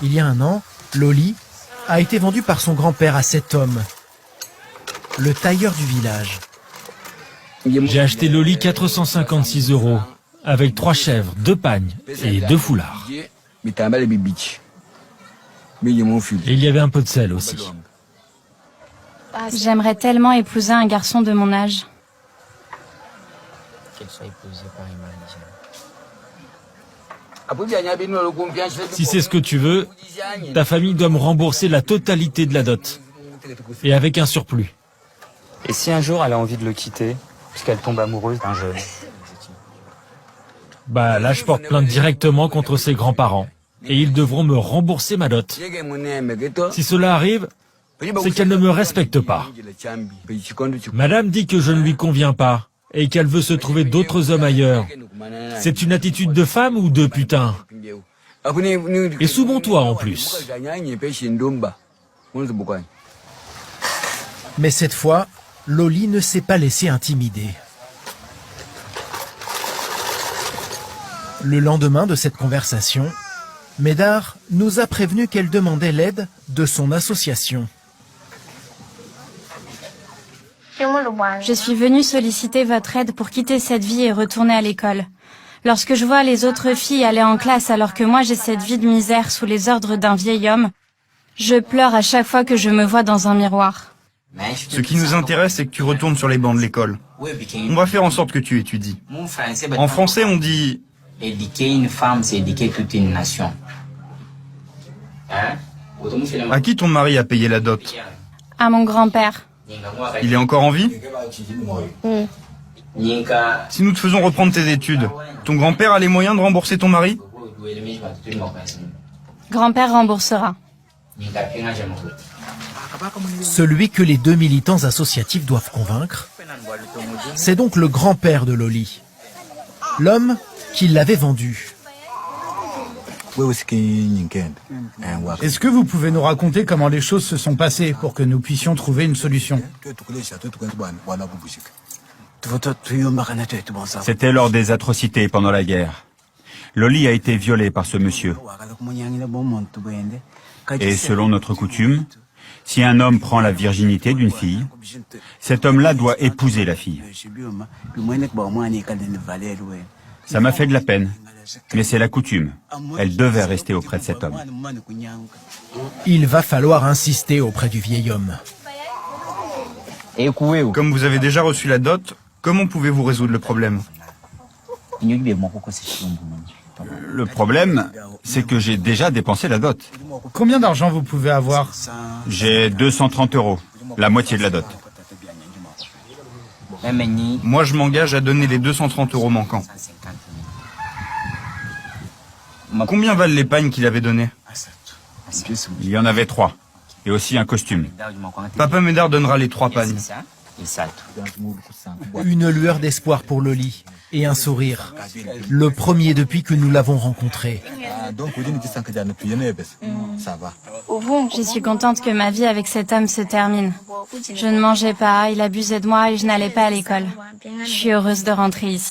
Il y a un an, Loli a été vendue par son grand-père à cet homme, le tailleur du village. J'ai acheté Loli 456 €, avec 3 chèvres, 2 pagnes et 2 foulards. Et il y avait un peu de sel aussi. J'aimerais tellement épouser un garçon de mon âge. Si c'est ce que tu veux, ta famille doit me rembourser la totalité de la dot. Et avec un surplus. Et si un jour elle a envie de le quitter, puisqu'elle tombe amoureuse d'un jeune? Bah là, je porte plainte directement contre ses grands-parents. Et ils devront me rembourser ma dot. Si cela arrive, c'est qu'elle ne me respecte pas. Madame dit que je ne lui conviens pas et qu'elle veut se trouver d'autres hommes ailleurs. C'est une attitude de femme ou de putain? Et sous mon toit en plus. Mais cette fois, Loli ne s'est pas laissée intimider. Le lendemain de cette conversation, Médard nous a prévenu qu'elle demandait l'aide de son association. Je suis venue solliciter votre aide pour quitter cette vie et retourner à l'école. Lorsque je vois les autres filles aller en classe alors que moi j'ai cette vie de misère sous les ordres d'un vieil homme, je pleure à chaque fois que je me vois dans un miroir. Ce qui nous intéresse, c'est que tu retournes sur les bancs de l'école. On va faire en sorte que tu étudies. En français, on dit... Éduquer une femme, c'est éduquer toute une nation. À qui ton mari a payé la dot? À mon grand-père. Il est encore en vie? Si nous te faisons reprendre tes études, ton grand-père a les moyens de rembourser ton mari? Grand-père remboursera. Celui que les deux militants associatifs doivent convaincre, c'est donc le grand-père de Loli, l'homme qui l'avait vendu. Est-ce que vous pouvez nous raconter comment les choses se sont passées pour que nous puissions trouver une solution? C'était lors des atrocités pendant la guerre. Loli a été violée par ce monsieur. Et selon notre coutume, si un homme prend la virginité d'une fille, cet homme-là doit épouser la fille. Ça m'a fait de la peine, mais c'est la coutume. Elle devait rester auprès de cet homme. Il va falloir insister auprès du vieil homme. Comme vous avez déjà reçu la dot, comment pouvez-vous résoudre le problème? Le problème, c'est que j'ai déjà dépensé la dot. Combien d'argent vous pouvez avoir? J'ai 230 €, la moitié de la dot. Moi, je m'engage à donner les 230 € manquants. Combien valent les pagnes qu'il avait données? Il y en avait 3, et aussi un costume. Papa Médard donnera les 3 pagnes. Une lueur d'espoir pour Loli et un sourire. Le premier depuis que nous l'avons rencontré. Je suis contente que ma vie avec cet homme se termine. Je ne mangeais pas, il abusait de moi et je n'allais pas à l'école. Je suis heureuse de rentrer ici.